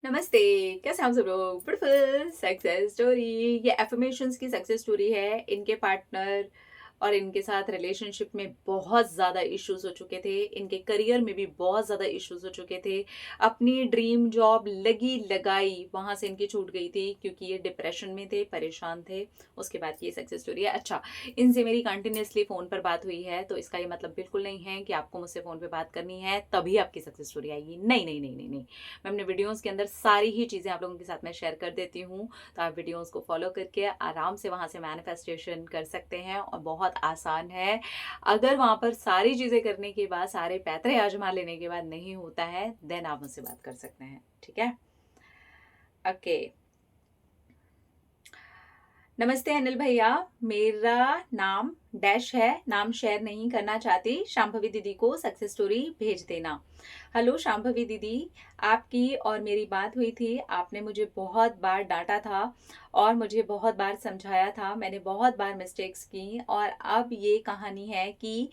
नमस्ते। कैसे हैं आप सब लोग? Beautiful success story. ये एफर्मेशंस की सक्सेस स्टोरी है। इनके पार्टनर और इनके साथ रिलेशनशिप में बहुत ज़्यादा इश्यूज हो चुके थे। इनके करियर में भी बहुत ज़्यादा इश्यूज हो चुके थे। अपनी ड्रीम जॉब लगी लगाई वहाँ से इनकी छूट गई थी क्योंकि ये डिप्रेशन में थे, परेशान थे। उसके बाद की ये सक्सेस स्टोरी है। अच्छा, इनसे मेरी कंटिन्यूसली फ़ोन पर बात हुई है तो इसका ये मतलब बिल्कुल नहीं है कि आपको मुझसे फ़ोन पर बात करनी है तभी आपकी सक्सेस स्टोरी आएगी। नहीं नहीं नहीं नहीं नहीं, मैं अपने वीडियोस के अंदर सारी ही चीज़ें आप लोगों के साथ में शेयर कर देती हूँ। तो आप वीडियोस को फॉलो करके आराम से वहाँ से मैनिफेस्टेशन कर सकते हैं और बहुत आसान है। अगर वहाँ पर सारी चीज़ें करने के बाद, सारे पैतरे आजमा लेने के बाद नहीं होता है, देन आप मुझसे बात कर सकते हैं। ठीक है? ओके। नमस्ते अनिल भैया। मेरा नाम डैश है, नाम शेयर नहीं करना चाहती। शांभवी दीदी को सक्सेस स्टोरी भेज देना। हेलो शांभवी दीदी, आपकी और मेरी बात हुई थी। आपने मुझे बहुत बार डांटा था और मुझे बहुत बार समझाया था। मैंने बहुत बार मिस्टेक्स की और अब ये कहानी है कि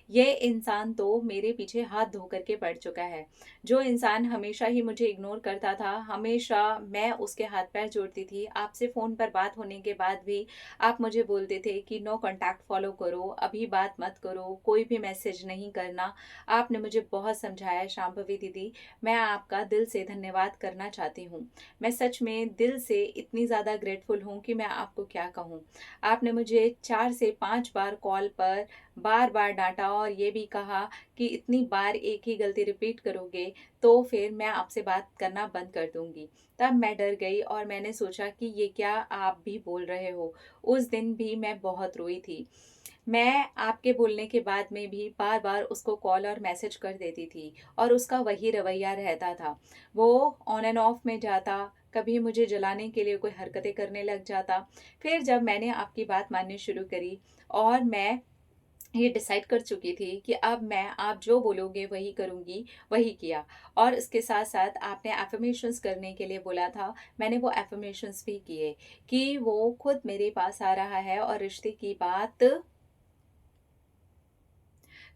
ये इंसान तो मेरे पीछे हाथ धो करके पड़ चुका है। जो इंसान हमेशा ही मुझे इग्नोर करता था, हमेशा मैं उसके हाथ पैर जोड़ती थी। आपसे फ़ोन पर बात होने के बाद भी आप मुझे बोलते थे कि नो कॉन्टैक्ट फॉलो करो, अभी बात मत करो, कोई भी मैसेज नहीं करना। आपने मुझे बहुत समझाया शांभवी दीदी। मैं आपका दिल से धन्यवाद करना चाहती हूँ। मैं सच में दिल से इतनी ज़्यादा ग्रेटफुल हूँ कि मैं आपको क्या कहूँ। आपने मुझे 4 से 5 बार कॉल पर बार-बार डाँटा और ये भी कहा कि इतनी बार एक ही गलती रिपीट करोगे तो फिर मैं आपसे बात करना बंद कर दूँगी। तब मैं डर गई और मैंने सोचा कि ये क्या आप भी बोल रहे हो। उस दिन भी मैं बहुत रोई थी। मैं आपके बोलने के बाद में भी बार-बार उसको कॉल और मैसेज कर देती थी और उसका वही रवैया रहता था। वो ऑन एंड ऑफ में जाता, कभी मुझे जलाने के लिए कोई हरकतें करने लग जाता। फिर जब मैंने आपकी बात माननी शुरू करी और मैं ये डिसाइड कर चुकी थी कि अब मैं आप जो बोलोगे वही करूँगी, वही किया। और इसके साथ-साथ आपने अफ़र्मेशंस करने के लिए बोला था, मैंने वो अफ़र्मेशंस भी किए कि वो खुद मेरे पास आ रहा है और रिश्ते की बात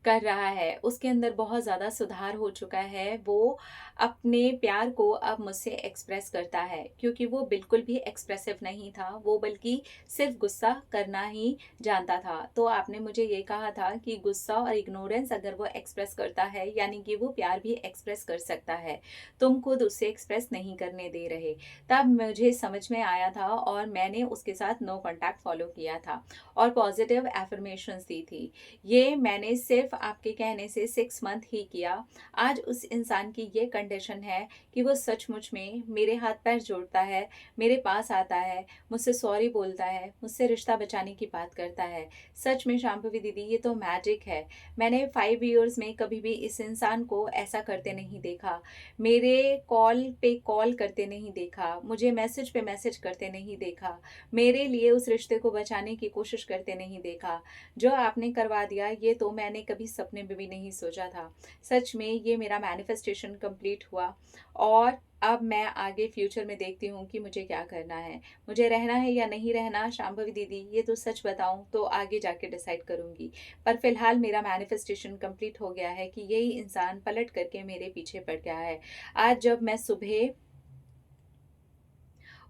कर रहा है। उसके अंदर बहुत ज़्यादा सुधार हो चुका है। वो अपने प्यार को अब मुझसे एक्सप्रेस करता है क्योंकि वो बिल्कुल भी एक्सप्रेसिव नहीं था, वो बल्कि सिर्फ़ गुस्सा करना ही जानता था। तो आपने मुझे ये कहा था कि गुस्सा और इग्नोरेंस अगर वो एक्सप्रेस करता है, यानी कि वो प्यार भी एक्सप्रेस कर सकता है। तुम खुद उसे एक्सप्रेस नहीं करने दे रहे। तब मुझे समझ में आया था और मैंने उसके साथ नो कॉन्टैक्ट फ़ॉलो किया था और पॉज़िटिव अफ़र्मेशंस दी थी। ये मैंने सिर्फ़ आपके कहने से 6 मंथ ही किया। आज उस इंसान की ये कंडीशन है कि वो सचमुच में मेरे हाथ-पैर जोड़ता है, मेरे पास आता है, मुझसे सॉरी बोलता है, मुझसे रिश्ता बचाने की बात करता है। सच में शांभवी दीदी, ये तो मैजिक है। मैंने 5 इयर्स में कभी भी इस इंसान को ऐसा करते नहीं देखा। मेरे कॉल पे कॉल करते नहीं देखा, मुझे मैसेज पे मैसेज करते नहीं देखा, मेरे लिए उस रिश्ते को बचाने की कोशिश करते नहीं देखा। जो आपने करवा दिया ये तो मैंने कभी सपने में भी नहीं सोचा था। सच में ये मेरा मैनिफेस्टेशन कंप्लीट हुआ और अब मैं आगे फ्यूचर में देखती हूँ कि मुझे क्या करना है। मुझे रहना है या नहीं रहना शांभवी दीदी, ये तो सच बताऊँ तो आगे जाके डिसाइड करूँगी। पर फिलहाल मेरा मैनिफेस्टेशन कंप्लीट हो गया है कि यही इंसान पलट करके मेरे पीछे पड़ गया है। आज जब मैं सुबह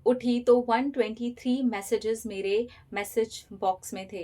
उठी तो 123 मैसेजेस मेरे मैसेज बॉक्स में थे।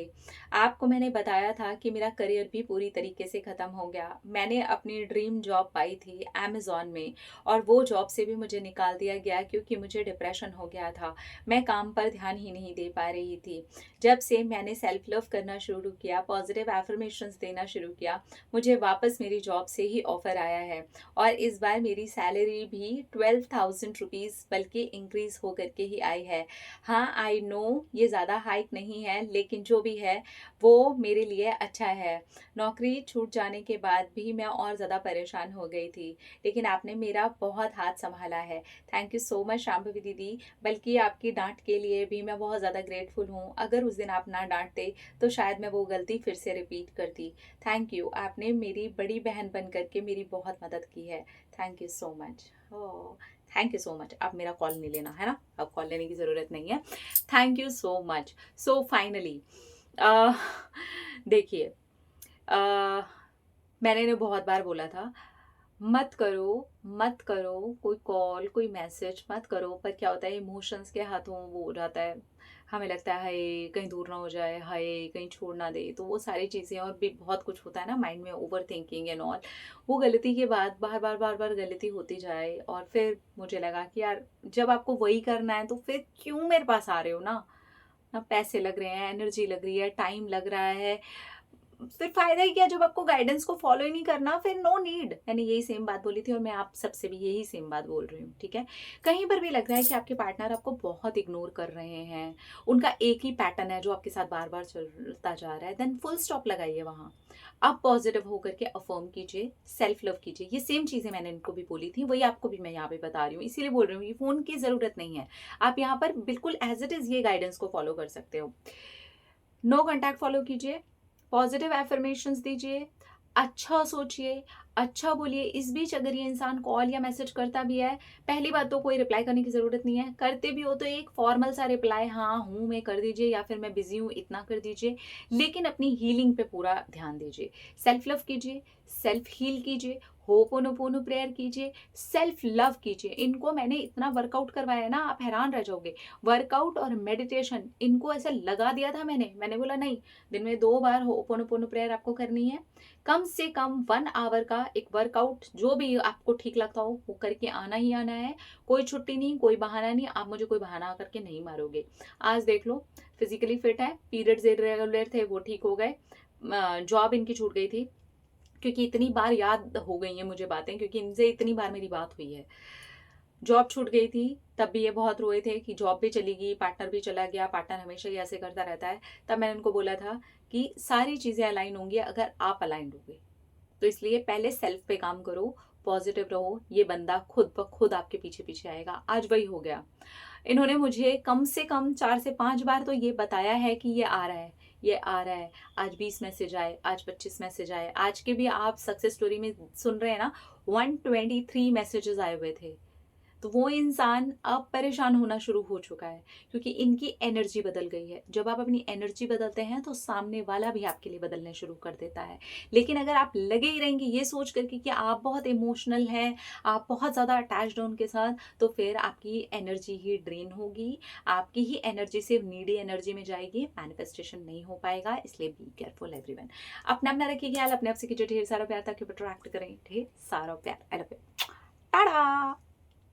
आपको मैंने बताया था कि मेरा करियर भी पूरी तरीके से ख़त्म हो गया। मैंने अपनी ड्रीम जॉब पाई थी अमेज़न में और वो जॉब से भी मुझे निकाल दिया गया क्योंकि मुझे डिप्रेशन हो गया था। मैं काम पर ध्यान ही नहीं दे पा रही थी। जब से मैंने सेल्फ लव करना शुरू किया, पॉज़िटिव अफ़र्मेशंस देना शुरू किया, मुझे वापस मेरी जॉब से ही ऑफ़र आया है और इस बार मेरी सैलरी भी 12,000 रुपीज़ बल्कि इंक्रीज़ हो करके ही आई है। हाँ, आई नो ये ज़्यादा हाइक नहीं है, लेकिन जो भी है वो मेरे लिए अच्छा है। नौकरी छूट जाने के बाद भी मैं और ज़्यादा परेशान हो गई थी, लेकिन आपने मेरा बहुत हाथ सँभाला है। Thank you so much Shambhavi दीदी, बल्कि आपकी डाँट के लिए भी मैं बहुत ज़्यादा ग्रेटफुल हूँ। अगर उस दिन आप ना डाँटते तो शायद मैं वो गलती फिर से रिपीट करती। थैंक यू, आपने मेरी बड़ी बहन बन कर के मेरी बहुत मदद की है। Thank you so much. Oh! Thank you so much. अब मेरा कॉल नहीं लेना, है ना? अब कॉल लेने की ज़रूरत नहीं है। Thank you so much. So finally uh, देखिए, अ, मैंने बहुत बार बोला था मत करो, मत करो, कोई कॉल, कोई मैसेज मत करो। पर क्या होता है, इमोशंस के हाथों वो हो जाता है, हमें लगता है हाय कहीं दूर ना हो जाए, हाय कहीं छोड़ ना दे, तो वो सारी चीज़ें और भी बहुत कुछ होता है ना माइंड में, ओवर थिंकिंग एंड ऑल। वो गलती के बाद बार बार बार बार गलती होती जाए, और फिर मुझे लगा कि यार जब आपको वही करना है तो फिर क्यों मेरे पास आ रहे हो ना। ना पैसे लग रहे हैं, एनर्जी लग रही है, टाइम लग रहा है, फिर फायदा ही क्या जब आपको गाइडेंस को फॉलो ही नहीं करना, फिर नो नीड। मैंने यही सेम बात बोली थी और मैं आप सबसे भी यही सेम बात बोल रही हूँ, ठीक है। कहीं पर भी लग रहा है कि आपके पार्टनर आपको बहुत इग्नोर कर रहे हैं, उनका एक ही पैटर्न है जो आपके साथ बार बार चलता जा रहा है, देन फुल स्टॉप लगाइए वहां। आप पॉजिटिव होकर के अफर्म कीजिए, सेल्फ लव कीजिए। ये सेम चीजें मैंने इनको भी बोली थी, वही आपको भी मैं यहाँ पे बता रही हूँ, इसीलिए बोल रही हूँ ये फोन की जरूरत नहीं है। आप यहाँ पर बिल्कुल एज इट इज ये गाइडेंस को फॉलो कर सकते हो। नो कॉन्टैक्ट फॉलो कीजिए, पॉजिटिव एफर्मेशंस दीजिए, अच्छा सोचिए, अच्छा बोलिए। इस बीच अगर ये इंसान कॉल या मैसेज करता भी है, पहली बात तो कोई रिप्लाई करने की ज़रूरत नहीं है। करते भी हो तो एक फॉर्मल सा रिप्लाई, हाँ हूँ मैं, कर दीजिए, या फिर मैं बिजी हूँ, इतना कर दीजिए। लेकिन अपनी हीलिंग पे पूरा ध्यान दीजिए, सेल्फ लव कीजिए, सेल्फ हील कीजिए, होपोनोपोनो प्रेयर कीजिए, सेल्फ लव कीजिए। इनको मैंने इतना वर्कआउट करवाया है ना, आप हैरान रह जाओगे। वर्कआउट और मेडिटेशन इनको ऐसे लगा दिया था मैंने बोला नहीं, दिन में 2 बार होपोनोपोनो प्रेयर आपको करनी है। कम से कम 1 आवर का एक वर्कआउट, जो भी आपको ठीक लगता हो वो करके आना ही आना है। कोई छुट्टी नहीं, कोई बहाना नहीं, आप मुझे कोई बहाना करके नहीं मारोगे। आज देख लो, फिजिकली फिट है, पीरियड्स इरेगुलर थे वो ठीक हो गए, जॉब इनकी छूट गई थी, क्योंकि इतनी बार याद हो गई है मुझे बातें, क्योंकि इनसे इतनी बार मेरी बात हुई है। जॉब छूट गई थी, तब भी ये बहुत रोए थे कि जॉब भी चली गई, पार्टनर भी चला गया, पार्टनर हमेशा ही ऐसे करता रहता है। तब मैंने उनको बोला था कि सारी चीज़ें अलाइन होंगी अगर आप अलाइन होगे, तो इसलिए पहले सेल्फ पे काम करो, पॉजिटिव रहो, ये बंदा खुद ब खुद आपके पीछे पीछे आएगा। आज वही हो गया। इन्होंने मुझे कम से कम 4 से 5 बार तो ये बताया है कि ये आ रहा है, ये आ रहा है। आज 20 मैसेज आए, आज 25 मैसेज आए, आज के भी आप सक्सेस स्टोरी में सुन रहे हैं ना, 123 मैसेजेस आए हुए थे। तो वो इंसान अब परेशान होना शुरू हो चुका है, क्योंकि इनकी एनर्जी बदल गई है। जब आप अपनी एनर्जी बदलते हैं तो सामने वाला भी आपके लिए बदलने शुरू कर देता है। लेकिन अगर आप लगे ही रहेंगे ये सोच करके कि आप बहुत इमोशनल हैं, आप बहुत ज़्यादा अटैच्ड हो उनके साथ, तो फिर आपकी एनर्जी ही ड्रेन होगी, आपकी ही एनर्जी सिर्फ नीडी एनर्जी में जाएगी, मैनिफेस्टेशन नहीं हो पाएगा। इसलिए बी केयरफुल एवरीवन। अपना अपना रखिए ख्याल, अपने आप से कीजिए ढेर सारा प्यार, ताकि अट्रैक्ट करें ढेर सारा प्यार। I love you. टाटा।